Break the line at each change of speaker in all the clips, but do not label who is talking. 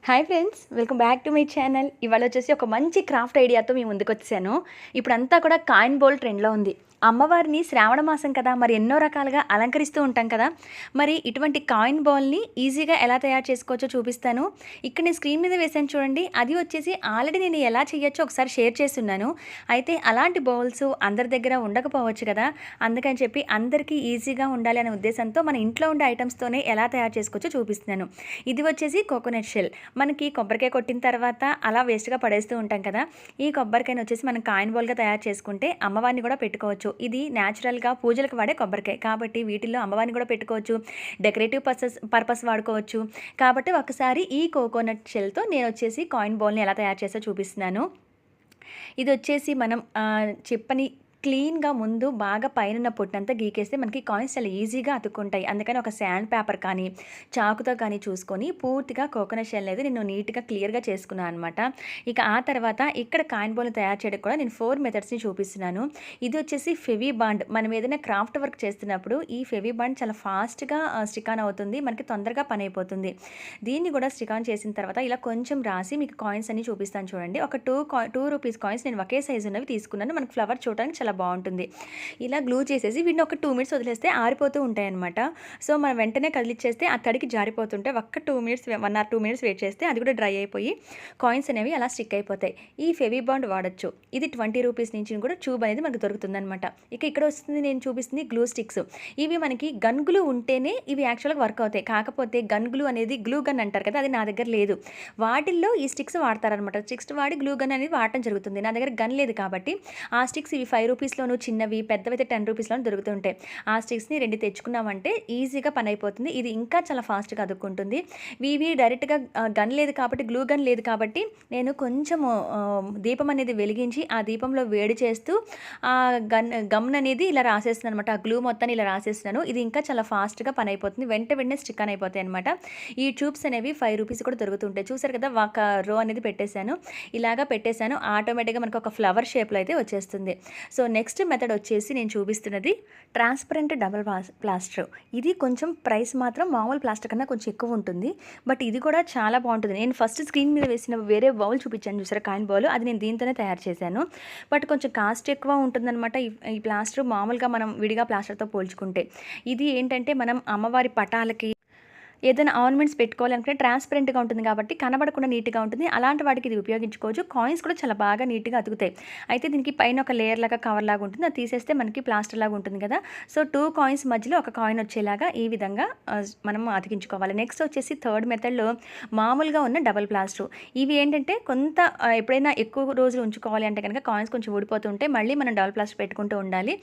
Hi friends, welcome back to my channel. ఇవాళ వచ్చేసి ఒక మంచి క్రాఫ్ట్ ఐడియాతో మీ ముందుకు వచ్చాను. ఇప్పుడంతా కూడా కాయిన్ బౌల్ ట్రెండ్లో ఉంది. అమ్మవారిని శ్రావణ మాసం కదా, మరి ఎన్నో రకాలుగా అలంకరిస్తూ ఉంటాం కదా. మరి ఇటువంటి కాయిన్ బౌల్ని ఈజీగా ఎలా తయారు చేసుకోవచ్చో చూపిస్తాను. ఇక్కడ నేను స్క్రీన్ మీద వేసాను చూడండి, అది వచ్చేసి ఆల్రెడీ నేను ఎలా చేయొచ్చో ఒకసారి షేర్ చేస్తున్నాను. అయితే అలాంటి బౌల్స్ అందరి దగ్గర ఉండకపోవచ్చు కదా, అందుకని చెప్పి అందరికీ ఈజీగా ఉండాలి అనే ఉద్దేశంతో మన ఇంట్లో ఉండే ఐటమ్స్తోనే ఎలా తయారు చేసుకోవచ్చో చూపిస్తున్నాను. ఇది వచ్చేసి కోకోనట్ షెల్. మనకి కొబ్బరికాయ కొట్టిన తర్వాత అలా వేస్ట్గా పడేస్తూ ఉంటాం కదా, ఈ కొబ్బరికాయని వచ్చేసి మనం కాయిన్ బౌల్గా తయారు చేసుకుంటే అమ్మవారిని కూడా పెట్టుకోవచ్చు. ఇది న్యాచురల్గా పూజలకు వాడే కొబ్బరికాయ కాబట్టి వీటిల్లో అమ్మవారిని కూడా పెట్టుకోవచ్చు, డెకరేటివ్ పర్పస్ వాడుకోవచ్చు. కాబట్టి ఒకసారి ఈ కోకోనట్ షెల్తో నేను వచ్చేసి కాయిన్ బౌల్ని ఎలా తయారు చేసో చూపిస్తున్నాను. ఇది వచ్చేసి మనం చెప్పని క్లీన్గా ముందు బాగా పైన పొట్టంతా గీకేస్తే మనకి కాయిన్స్ చాలా ఈజీగా అతుక్కుంటాయి. అందుకని ఒక శాండ్ పేపర్ కానీ చాకుతో కానీ చూసుకొని పూర్తిగా కోకోనట్ షెల్ అనేది నేను నీట్గా క్లియర్గా చేసుకున్నాను అనమాట. ఇక ఆ తర్వాత ఇక్కడ కాయిన్ బౌల్ని తయారు చేయడం కూడా నేను 4 మెథడ్స్ని చూపిస్తున్నాను. ఇది వచ్చేసి ఫెవీ బాండ్. మనం ఏదైనా క్రాఫ్ట్ వర్క్ చేస్తున్నప్పుడు ఈ ఫెవీ బాండ్ చాలా ఫాస్ట్గా స్టిక్ ఆన్ అవుతుంది, మనకి తొందరగా పని అయిపోతుంది. దీన్ని కూడా స్టిక్ ఆన్ చేసిన తర్వాత ఇలా కొంచెం రాసి మీకు కాయిన్స్ అన్ని చూపిస్తాను చూడండి. ఒక 2 రూపీస్ కాయిన్స్ నేను ఒకే సైజు ఉన్నవి తీసుకున్నాను. మనకు ఫ్లవర్ చూడడానికి చాలా బాగుంటుంది. ఇలా గ్లూ చేసేసి వీటిని ఒక 2 మినిట్స్ వదిలేస్తే ఆరిపోతూ ఉంటాయి అనమాట. సో మనం వెంటనే కదిలిచ్చేస్తే ఆ తడికి జారిపోతుంటే ఒక్క 1 ఆర్ 2 మినిట్స్ వెయిట్ చేస్తే అది కూడా డ్రై అయిపోయి కాయిన్స్ అనేవి అలా స్టిక్ అయిపోతాయి. ఈ ఫెవీ బాండ్ వాడచ్చు. ఇది 20 రూపీస్ నుంచి కూడా ట్యూబ్ అనేది మనకు దొరుకుతుంది అనమాట. ఇక ఇక్కడ వస్తుంది నేను చూపిస్తుంది గ్లూ స్టిక్స్. ఇవి మనకి గన్ గ్లూ ఉంటేనే ఇవి యాక్చువల్గా వర్క్ అవుతాయి. కాకపోతే గన్ గ్లూ అనేది గ్లూ గన్ అంటారు కదా, అది నా దగ్గర లేదు. వాటిల్లో ఈ స్టిక్స్ వాడతారనమాట. స్టిక్స్ వాడి గ్లూ గన్ అనేది వాడటం జరుగుతుంది. నా దగ్గర గన్ లేదు కాబట్టి ఆ స్టిక్స్ ఇవి 5 రూపీస్లోను చిన్నవి, పెద్దవైతే 10 రూపీస్లోను దొరుకుతుంటాయి. ఆ స్టిక్స్ని 2 తెచ్చుకున్నామంటే ఈజీగా పని అయిపోతుంది. ఇది ఇంకా చాలా ఫాస్ట్గా అదుక్కుంటుంది. ఇవి డైరెక్ట్గా గన్ లేదు కాబట్టి, గ్లూ గన్ లేదు కాబట్టి నేను కొంచెము దీపం అనేది వెలిగించి ఆ దీపంలో వేడి చేస్తూ ఆ గమ్ అనేది ఇలా రాసేస్తున్నాను అనమాట. ఆ గ్లూ మొత్తాన్ని ఇలా రాసేస్తున్నాను. ఇది ఇంకా చాలా ఫాస్ట్గా పని అయిపోతుంది. వెంటనే స్టిక్ అని అయిపోతాయి అనమాట. ఈ ట్యూబ్స్ అనేవి 5 రూపీస్ కూడా దొరుకుతుంటాయి. చూసారు కదా, ఒక రో అనేది పెట్టేశాను. ఇలాగా పెట్టేశాను. ఆటోమేటిక్గా మనకు ఒక ఫ్లవర్ షేప్లో అయితే వచ్చేస్తుంది. సో నెక్స్ట్ మెథడ్ వచ్చేసి నేను చూపిస్తున్నది ట్రాన్స్పరెంట్ డబల్ ప్లాస్టర్. ఇది కొంచెం ప్రైస్ మాత్రం మామూలు ప్లాస్టర్ కన్నా కొంచెం ఎక్కువ ఉంటుంది, బట్ ఇది కూడా చాలా బాగుంటుంది. నేను ఫస్ట్ స్క్రీన్ మీద వేసిన వేరే బౌల్ చూపించాను చూసారా, కాయిన్ బౌల్, అది నేను దీంతోనే తయారు చేశాను. బట్ కొంచెం కాస్ట్ ఎక్కువ ఉంటుందన్నమాట ఈ ప్లాస్టర్ మామూలుగా మనం విడిగా ప్లాస్టర్తో పోల్చుకుంటే. ఇది ఏంటంటే మనం అమ్మవారి పటాలకి ఏదైనా ఆర్నమెంట్స్ పెట్టుకోవాలనుకుంటే ట్రాన్స్పరెంట్గా ఉంటుంది కాబట్టి కనబడకుండా నీట్గా ఉంటుంది. అలాంటి వాటికి ఇది ఉపయోగించుకోవచ్చు. కాయిన్స్ కూడా చాలా బాగా నీట్గా అతుకుతాయి. అయితే దీనికి పైన ఒక లేయర్ లాగా కవర్ లాగా ఉంటుంది, అది తీసేస్తే మనకి ప్లాస్టర్ లాగా ఉంటుంది కదా. సో 2 కాయిన్స్ మధ్యలో ఒక కాయిన్ వచ్చేలాగా ఈ విధంగా మనం అతికించుకోవాలి. నెక్స్ట్ వచ్చేసి థర్డ్ మెథడ్లో మామూలుగా ఉన్న డబల్ ప్లాస్టర్. ఇవి ఏంటంటే కొంత ఎప్పుడైనా ఎక్కువ రోజులు ఉంచుకోవాలి అంటే కనుక కాయిన్స్ కొంచెం ఊడిపోతుంటే మళ్ళీ మనం డబల్ ప్లాస్టర్ పెట్టుకుంటూ ఉండాలి.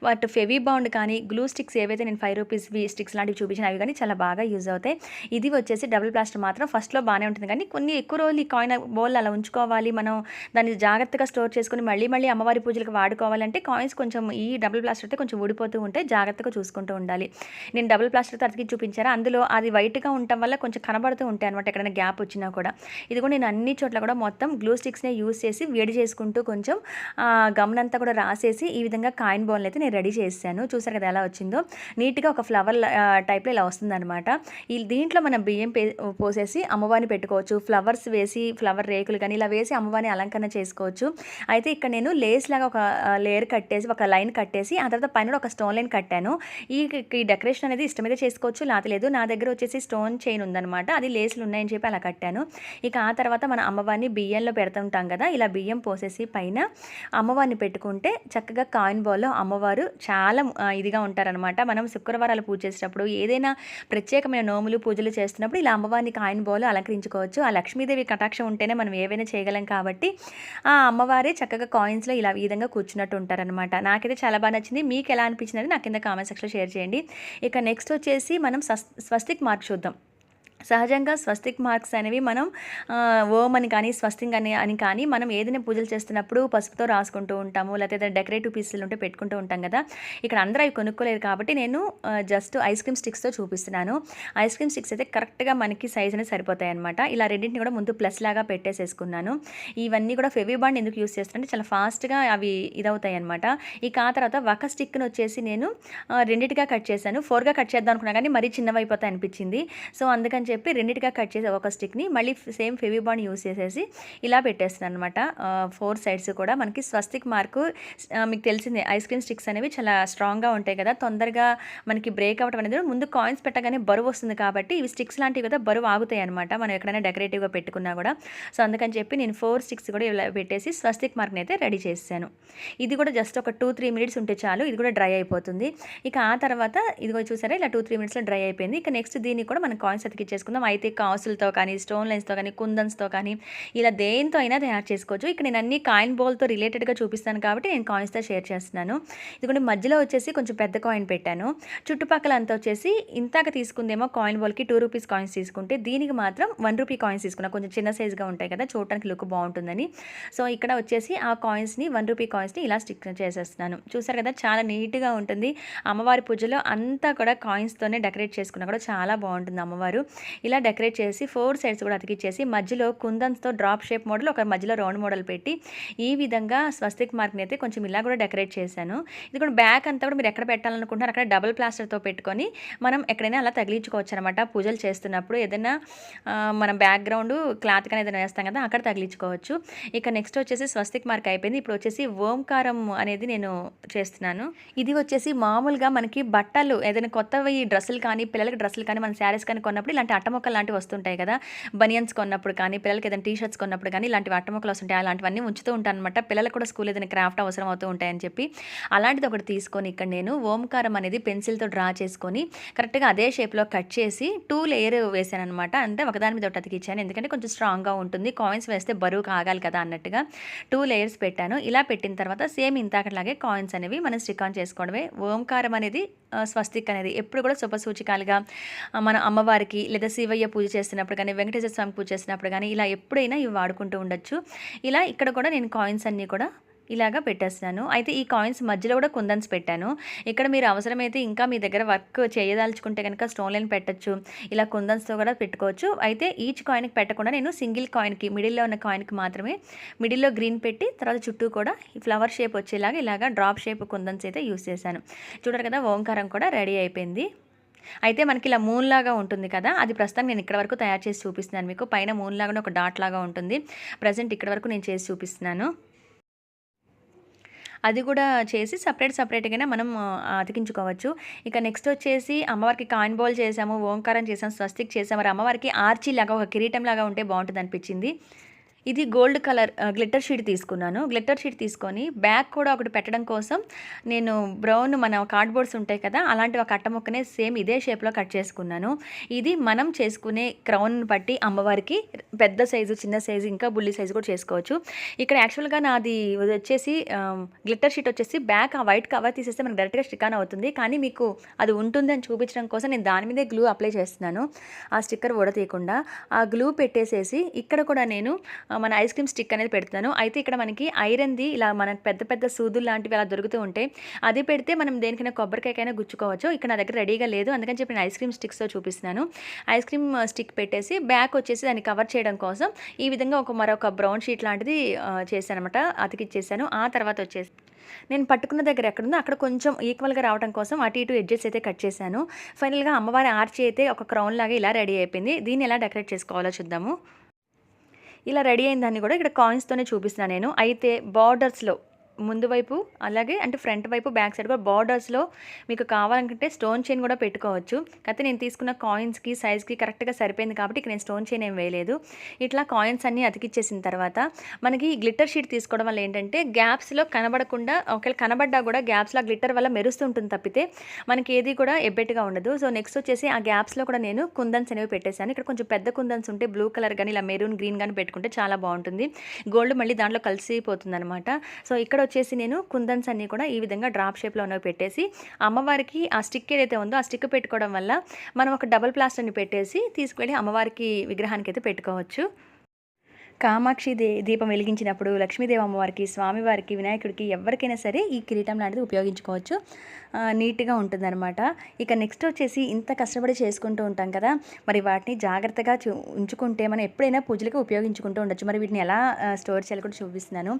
వాటి ఫెవీ బాండ్ కానీ గ్లూ స్టిక్స్ ఏవైతే నేను 5 రూపీస్వి స్టిక్స్ లాంటివి చూపించిన అవి కానీ చాలా బాగా యూజ్ అవుతాయి. ఇది వచ్చేసి డబుల్ ప్లాస్టర్ మాత్రం ఫస్ట్లో బాగానే ఉంటుంది, కానీ కొన్ని ఎక్కువ రోజులు ఈ కాయిన్ బౌల్ అలా ఉంచుకోవాలి, మనం దాన్ని జాగ్రత్తగా స్టోర్ చేసుకుని మళ్ళీ అమ్మవారి పూజలకు వాడుకోవాలంటే కాయిన్స్ కొంచెం ఈ డబుల్ ప్లాస్టర్ అయితే కొంచెం ఊడిపోతూ ఉంటాయి. జాగ్రత్తగా చూసుకుంటూ ఉండాలి. నేను డబుల్ ప్లాస్టర్తో అతికి చూపించారా, అందులో అది వైట్గా ఉండటం వల్ల కొంచెం కనబడుతూ ఉంటాయి అనమాట ఎక్కడైనా గ్యాప్ వచ్చినా కూడా. ఇది కూడా నేను అన్ని చోట్ల కూడా మొత్తం గ్లూ స్టిక్స్నే యూజ్ చేసి వేడి చేసుకుంటూ కొంచెం గమనంతా కూడా రాసేసి ఈ విధంగా కాయిన్ బౌల్ అయితే నేను రెడీ చేశాను. చూసారు కదా ఎలా వచ్చిందో, నీట్గా ఒక ఫ్లవర్ టైప్లో ఇలా వస్తుందన్నమాట. దీంట్లో మనం బియ్యం పోసేసి అమ్మవారిని పెట్టుకోవచ్చు. ఫ్లవర్స్ వేసి ఫ్లవర్ రేకులు కానీ ఇలా వేసి అమ్మవారిని అలంకరణ చేసుకోవచ్చు. అయితే ఇక్కడ నేను లేస్ లాగా ఒక లేయర్ కట్టేసి ఒక లైన్ కట్టేసి ఆ తర్వాత పైన ఒక స్టోన్ లైన్ కట్టాను. ఈ డెకరేషన్ అనేది ఇష్టమైతే చేసుకోవచ్చు, లేదు నా దగ్గర వచ్చేసి స్టోన్ చైన్ ఉందన్నమాట, అది లేస్లు ఉన్నాయని చెప్పి అలా కట్టాను. ఇక ఆ తర్వాత మన అమ్మవారిని బియ్యంలో పెడుతుంటాం కదా, ఇలా బియ్యం పోసేసి పైన అమ్మవారిని పెట్టుకుంటే చక్కగా కాయిన్ బౌల్లో అమ్మవారు చాలా ఇదిగా ఉంటారనమాట. మనం శుక్రవారాలు పూజ చేసేటప్పుడు ఏదైనా ప్రత్యేకమైన నోములు పూజలు చేస్తున్నప్పుడు ఇలా అమ్మవారిని కాయిన్ బౌల్ అలంకరించుకోవచ్చు. ఆ లక్ష్మీదేవి కటాక్షం ఉంటేనే మనం ఏవైనా చేయగలం కాబట్టి ఆ అమ్మవారే చక్కగా కాయిన్స్లో ఇలా ఈ విధంగా కూర్చున్నట్టు ఉంటారనమాట. నాకైతే చాలా బాగా నచ్చింది. మీకు ఎలా అనిపించింది నా కింద కామెంట్ సెక్షన్లో షేర్ చేయండి. ఇక నెక్స్ట్ వచ్చేసి మనం స్వస్తిక్ మార్క్ చూద్దాం. సహజంగా స్వస్తిక్ మార్క్స్ అనేవి మనం ఓం అని కానీ స్వస్తిక్ అని కానీ మనం ఏదైనా పూజలు చేస్తున్నప్పుడు పసుపుతో రాసుకుంటూ ఉంటాము, లేకపోతే డెకరేటివ్ పీసులు ఉంటే పెట్టుకుంటూ ఉంటాం కదా. ఇక్కడ అందరూ అవి కొనుక్కోలేదు కాబట్టి నేను జస్ట్ ఐస్ క్రీమ్ స్టిక్స్తో చూపిస్తున్నాను. ఐస్ క్రీమ్ స్టిక్స్ అయితే కరెక్ట్గా మనకి సైజ్ అనేది సరిపోతాయి అనమాట. ఇలా రెండింటిని కూడా ముందు ప్లస్ లాగా పెట్టేసేసుకున్నాను. ఇవన్నీ కూడా ఫెవీ బాండ్ ఎందుకు యూస్ చేస్తానంటే చాలా ఫాస్ట్గా అవి ఇదవుతాయి అనమాట. ఇక ఆ తర్వాత ఒక స్టిక్ను వచ్చేసి నేను రెండింటిగా కట్ చేశాను. 4గా కట్ చేద్దాం అనుకున్నా కానీ మరీ చిన్నవైపోతాయి అనిపించింది. సో అందుకని చెప్పి రెండిటిగా కట్ చేసి ఒక స్టిక్ని మళ్ళీ సేమ్ ఫెవిబాండ్ యూస్ చేసేసి ఇలా పెట్టేస్తున్నాను అనమాట. 4 సైడ్స్ కూడా మనకి స్వస్తిక్ మార్కు. మీకు తెలిసిందే ఐస్ క్రీమ్ స్టిక్స్ అనేవి చాలా స్ట్రాంగ్గా ఉంటాయి కదా, తొందరగా మనకి బ్రేక్ అవ్వడం అనేది ముందు కాయిన్స్ పెట్టగానే బరువు వస్తుంది కాబట్టి ఇవి స్టిక్స్ లాంటివి కదా బరువు ఆగుతాయి అనమాట మనం ఎక్కడైనా డెకరేటివ్గా పెట్టుకున్నా కూడా. సో అందుకని చెప్పి నేను 4 స్టిక్స్ కూడా ఇలా పెట్టేసి స్వస్తిక్ మార్క్ని అయితే రెడీ చేశాను. ఇది కూడా జస్ట్ ఒక 2-3 మినిట్స్ ఉంటే చాలు, ఇది కూడా డ్రై అయిపోతుంది. ఇక ఆ తర్వాత ఇదిగో చూసారా ఇలా 2-3 మినిట్స్లో డ్రై అయిపోయింది. ఇక నెక్స్ట్ దీన్ని కూడా మనం కాయిన్స్ అతికిచ్చేసుకుందాం. అయితే కాసులతో కానీ, స్టోన్ లైన్స్తో కానీ, కుందన్స్తో కానీ ఇలా దేంతో అయినా తయారు చేసుకోవచ్చు. ఇక్కడ నేను అన్ని కాయిన్ బౌల్తో రిలేటెడ్గా చూపిస్తాను కాబట్టి నేను కాయిన్స్తో షేర్ చేస్తున్నాను. ఇదిగోండి మధ్యలో వచ్చేసి కొంచెం పెద్ద కాయిన్ పెట్టాను. చుట్టుపక్కల అంతా వచ్చేసి ఇంతాక తీసుకుందేమో కాయిన్ బౌల్కి 2 రూపీస్ కాయిన్స్ తీసుకుంటే దీనికి మాత్రం 1 రూపీ కాయిన్స్ తీసుకున్నా. కొంచెం చిన్న సైజుగా ఉంటాయి కదా, చూడటానికి లుక్ బాగుంటుందని. సో ఇక్కడ వచ్చేసి ఆ కాయిన్స్ని 1 రూపీ కాయిన్స్ని ఇలా స్టిక్ చేసేస్తున్నాను. చూసారు కదా చాలా నీట్గా ఉంటుంది. అమ్మవారి పూజలో అంతా కూడా కాయిన్స్తోనే డెకరేట్ చేసుకున్నా కూడా చాలా బాగుంటుంది అమ్మవారు. ఇలా డెకరేట్ చేసి 4 సైడ్స్ కూడా అతికిచ్చేసి మధ్యలో కుందన్స్తో డ్రాప్ షేప్ మోడల్, ఒక మధ్యలో రౌండ్ మోడల్ పెట్టి ఈ విధంగా స్వస్తిక్ మార్క్ని అయితే కొంచెం ఇలా కూడా డెకరేట్ చేశాను. ఇది కూడా బ్యాక్ అంతా కూడా మీరు ఎక్కడ పెట్టాలనుకుంటున్నారు అక్కడ డబుల్ ప్లాస్టర్తో పెట్టుకొని మనం ఎక్కడైనా అలా తగిలించుకోవచ్చు అనమాట. పూజలు చేస్తున్నప్పుడు ఏదైనా మనం బ్యాక్గ్రౌండ్ క్లాత్ కానీ ఏదైనా వేస్తాం కదా అక్కడ తగిలించుకోవచ్చు. ఇక నెక్స్ట్ వచ్చేసి స్వస్తిక్ మార్క్ అయిపోయింది. ఇప్పుడు వచ్చేసి ఓంకారం అనేది నేను చేస్తున్నాను. ఇది వచ్చేసి మామూలుగా మనకి బట్టలు ఏదైనా కొత్తవి డ్రెస్సులు కానీ, పిల్లలకి డ్రెస్సులు కానీ, మన శారీస్ కానీ కొన్నప్పుడు ఇలాంటి అట్టముక్కలు లాంటివి వస్తుంటాయి కదా, బనియన్స్ కొన్నప్పుడు కానీ, పిల్లలకి ఏదైనా టీ షర్ట్స్ కొన్నప్పుడు కానీ ఇలాంటివి అట్టముక్కలు వస్తుంటాయి. అలాంటివన్నీ ఉంచుతూ ఉంటాను అనమాట. పిల్లలకు కూడా స్కూల్ ఏదైనా క్రాఫ్ట్ అవసరం అవుతూ ఉంటాయని చెప్పి అలాంటిది ఒకటి తీసుకొని ఇక్కడ నేను ఓంకారం అనేది పెన్సిల్తో డ్రా చేసుకొని కరెక్ట్గా అదే షేప్లో కట్ చేసి 2 లేయర్ వేసాను అనమాట. అంటే ఒకదాని మీద ఒకటి అతికిచ్చాను, ఎందుకంటే కొంచెం స్ట్రాంగ్గా ఉంటుంది, కాయిన్స్ వేస్తే బరువు కాగాలి కదా అన్నట్టుగా 2 లేయర్స్ పెట్టాను. ఇలా పెట్టిన తర్వాత సేమ్ ఇంతాకట్లాగే కాయిన్స్ అనేవి మనం స్టిక్ ఆన్ చేసుకోవడమే. ఓంకారం అనేది స్వస్తిక్ అనేది ఎప్పుడు కూడా శుభ సూచికలుగా మన అమ్మవారికి లేదా శివయ్య పూజ చేస్తున్నప్పుడు కానీ, వెంకటేశ్వర స్వామి పూజ చేస్తున్నప్పుడు కానీ ఇలా ఎప్పుడైనా ఇవి వాడుకుంటూ ఉండొచ్చు. ఇలా ఇక్కడ కూడా నేను కాయిన్స్ అన్నీ కూడా ఇలాగా పెట్టేస్తాను. అయితే ఈ కాయిన్స్ మధ్యలో కూడా కుందన్స్ పెట్టాను. ఇక్కడ మీరు అవసరమైతే ఇంకా మీ దగ్గర వర్క్ చేయదలుచుకుంటే కనుక స్టోన్ లైన్ పెట్టచ్చు, ఇలా కుందన్స్తో కూడా పెట్టుకోవచ్చు. అయితే ఈచ్ కాయిన్కి పెట్టకుండా నేను సింగిల్ కాయిన్కి మిడిల్లో ఉన్న కాయిన్కి మాత్రమే మిడిల్లో గ్రీన్ పెట్టి తర్వాత చుట్టూ కూడా ఫ్లవర్ షేప్ వచ్చేలాగా ఇలాగా డ్రాప్ షేప్ కుందన్స్ అయితే యూస్ చేశాను. చూడరు కదా ఓంకారం కూడా రెడీ అయిపోయింది. అయితే మనకి ఇలా మూన్ లాగా ఉంటుంది కదా, అది ప్రస్తుతం నేను ఇక్కడ వరకు తయారు చేసి చూపిస్తున్నాను మీకు. పైన మూన్ లాగానే ఒక డాట్ లాగా ఉంటుంది. ప్రజెంట్ ఇక్కడ వరకు నేను చేసి చూపిస్తున్నాను. అది కూడా చేసి సపరేట్గానే మనం అతికించుకోవచ్చు. ఇక నెక్స్ట్ వచ్చేసి అమ్మవారికి కాయిన్ బౌల్ చేసాము, ఓంకారం చేసాము, స్వస్తిక్ చేసాము. మరి అమ్మవారికి ఆర్చీ లాగా ఒక కిరీటం లాగా ఉంటే బాగుంటుంది అనిపించింది. ఇది గోల్డ్ కలర్ గ్లిట్టర్ షీట్ తీసుకున్నాను. గ్లిట్టర్ షీట్ తీసుకొని బ్యాక్ కూడా ఒకటి పెట్టడం కోసం నేను బ్రౌన్ మన కార్డ్బోర్డ్స్ ఉంటాయి కదా అలాంటి ఒక అట్ట ముక్కనే సేమ్ ఇదే షేప్లో కట్ చేసుకున్నాను. ఇది మనం చేసుకునే క్రౌన్ బట్టి అమ్మవారికి పెద్ద సైజు, చిన్న సైజు, ఇంకా బుల్లి సైజు కూడా చేసుకోవచ్చు. ఇక్కడ యాక్చువల్గా నాది వచ్చేసి గ్లిట్టర్ షీట్ వచ్చేసి బ్యాక్ ఆ వైట్ కవర్ తీసేస్తే మనకు డైరెక్ట్గా స్టిక్ ఆన్ అవుతుంది. కానీ మీకు అది ఉంటుంది అని చూపించడం కోసం నేను దాని మీదే గ్లూ అప్లై చేస్తున్నాను. ఆ స్టిక్కర్ ఊడతీయకుండా ఆ గ్లూ పెట్టేసేసి ఇక్కడ కూడా నేను మన ఐస్ క్రీమ్ స్టిక్ అనేది పెడుతున్నాను. అయితే ఇక్కడ మనకి ఐరన్ది ఇలా మనకు పెద్ద పెద్ద సూదులు లాంటివి అలా దొరుకుతూ ఉంటాయి. అది పెడితే మనం దేనికైనా కొబ్బరికాయకైనా గుచ్చుకోవచ్చు. ఇక్కడ నా దగ్గర రెడీగా లేదు, అందుకని చెప్పి నేను ఐస్ క్రీమ్ స్టిక్స్తో చూపిస్తున్నాను. ఐస్ క్రీమ్ స్టిక్ పెట్టేసి బ్యాక్ వచ్చేసి దాన్ని కవర్ చేయడం కోసం ఈ విధంగా మరొక బ్రౌన్ షీట్ లాంటిది చేశాను అనమాట, అతికిచ్చేసాను. ఆ తర్వాత వచ్చేసి నేను పట్టుకున్న దగ్గర ఎక్కడుందో అక్కడ కొంచెం ఈక్వల్గా రావడం కోసం అటు ఇటు ఎడ్జెస్ అయితే కట్ చేశాను. ఫైనల్గా అమ్మవారి ఆర్చి అయితే ఒక క్రౌన్ లాగా ఇలా రెడీ అయిపోయింది. దీన్ని ఎలా డెకరేట్ చేసుకోవాలో చూద్దాము. ఇలా రెడీ అయిన దాన్ని కూడా ఇక్కడ కాయిన్స్తోనే చూపిస్తున్నాను నేను. అయితే బార్డర్స్లో ముందు వైపు అలాగే అంటే ఫ్రంట్ వైపు బ్యాక్ సైడ్ కూడా బార్డర్స్లో మీకు కావాలనుకుంటే స్టోన్ చైన్ కూడా పెట్టుకోవచ్చు. కాకపోతే నేను తీసుకున్న కాయిన్స్కి సైజ్కి కరెక్ట్గా సరిపోయింది కాబట్టి ఇక్కడ నేను స్టోన్ చైన్ ఏం వేయలేదు. ఇట్లా కాయిన్స్ అన్నీ అతికిచ్చేసిన తర్వాత మనకి గ్లిట్టర్ షీట్ తీసుకోవడం వల్ల ఏంటంటే గ్యాప్స్లో కనబడకుండా, ఒకవేళ కనబడ్డా కూడా గ్యాప్స్లో గ్లిట్టర్ వల్ల మెరుస్తుంటుంది తప్పితే మనకి ఏది కూడా ఎబ్బెట్టుగా ఉండదు. సో నెక్స్ట్ వచ్చేసి ఆ గ్యాప్స్లో కూడా నేను కుందన్స్ అనేవి పెట్టేశాను. ఇక్కడ కొంచెం పెద్ద కుందన్స్ ఉంటే బ్లూ కలర్ కానీ ఇలా మెరూన్ గ్రీన్ కానీ పెట్టుకుంటే చాలా బాగుంటుంది. గోల్డ్ మళ్ళీ దాంట్లో కలిసిపోతుంది అనమాట. సో ఇక్కడ వచ్చేసి నేను కుందన్స్ అన్నీ కూడా ఈ విధంగా డ్రాప్ షేప్లో ఉన్నవి పెట్టేసి అమ్మవారికి ఆ స్టిక్ ఏదైతే ఉందో ఆ స్టిక్ పెట్టుకోవడం వల్ల మనం ఒక డబుల్ ప్లాస్టర్ని పెట్టేసి తీసుకువెళ్ళి అమ్మవారికి విగ్రహానికి అయితే పెట్టుకోవచ్చు. కామాక్షి దీపం వెలిగించినప్పుడు లక్ష్మీదేవి అమ్మవారికి, స్వామివారికి, వినాయకుడికి ఎవరికైనా సరే ఈ కిరీటం లాంటిది ఉపయోగించుకోవచ్చు. నీట్‌గా ఉంటుందన్నమాట. ఇక నెక్స్ట్ వచ్చేసి ఇంత కష్టపడి చేసుకుంటూ ఉంటాం కదా! మరి వాటిని జాగ్రత్తగా ఉంచుకుంటే మనం ఎప్పుడైనా పూజలకి ఉపయోగించుకుంటూ ఉండొచ్చు. మరి వీటిని ఎలా స్టోర్ చేయాలో కూడా చూపిస్తున్నాను.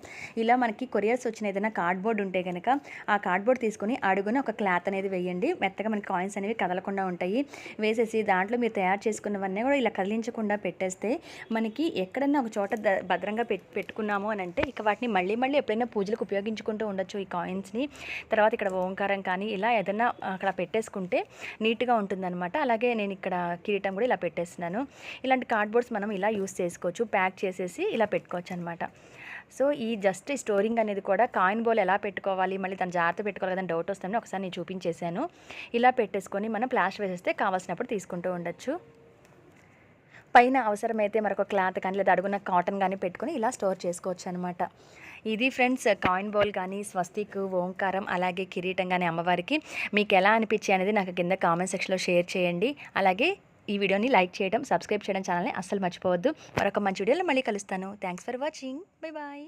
ఇలా మనకి కొరియర్స్ వచ్చిన ఏదైనా కార్డ్‌బోర్డ్ ఉంటే గనక ఆ కార్డ్‌బోర్డ్ తీసుకొని అడుగున ఒక క్లాత్ అనేది వేయండి. మెత్తగా మనకి కాయిన్స్ అనేవి కదలకుండా ఉంటాయి. వేసేసి దాంట్లో మీరు తయారు చేసుకున్నవన్నీ కూడా ఇలా కదిలించకుండా పెట్టేస్తే మనకి ఎక్కడన్నా ఒక చోట భద్రంగా పెట్టుకున్నాము అని అంటే ఇక వాటిని మళ్ళీ మళ్ళీ ఎప్పుడైనా పూజలకు ఉపయోగించుకుంటూ ఉండొచ్చు ఈ కాయిన్స్ని. తర్వాత ఇక్కడ ఓంకారం కానీ ఇలా ఏదన్నా అక్కడ పెట్టేసుకుంటే నీట్గా ఉంటుందన్నమాట. అలాగే నేను ఇక్కడ కిరీటం కూడా ఇలా పెట్టేస్తున్నాను. ఇలాంటి కార్డ్బోర్డ్స్ మనం ఇలా యూస్ చేసుకోవచ్చు. ప్యాక్ చేసేసి ఇలా పెట్టుకోవచ్చు అనమాట. సో ఈ జస్ట్ స్టోరింగ్ అనేది కూడా కాయిన్ బౌల్ ఎలా పెట్టుకోవాలి, మళ్ళీ దాన్ని జాగ్రత్త పెట్టుకోవాలి కదా డౌట్ వస్తుందని ఒకసారి నేను చూపించేశాను. ఇలా పెట్టేసుకొని మనం ప్లాస్టర్ వేసేస్తే కావాల్సినప్పుడు తీసుకుంటూ ఉండొచ్చు. పైన అవసరమైతే మరొక క్లాత్ కానీ లేదా అడుగున కాటన్ కానీ పెట్టుకొని ఇలా స్టోర్ చేసుకోవచ్చు అనమాట. ఇది ఫ్రెండ్స్ కాయిన్ బౌల్ కానీ, స్వస్తిక్, ఓంకారం, అలాగే కిరీటం కానీ అమ్మవారికి మీకు ఎలా అనిపించాయి అనేది నాకు కింద కామెంట్ సెక్షన్లో షేర్ చేయండి. అలాగే ఈ వీడియోని లైక్ చేయడం, సబ్స్క్రైబ్ చేయడం ఛానల్ని అస్సలు మర్చిపోవద్దు. మరొక మంచి వీడియోలో మళ్ళీ కలుస్తాను. Thanks for watching. Bye bye.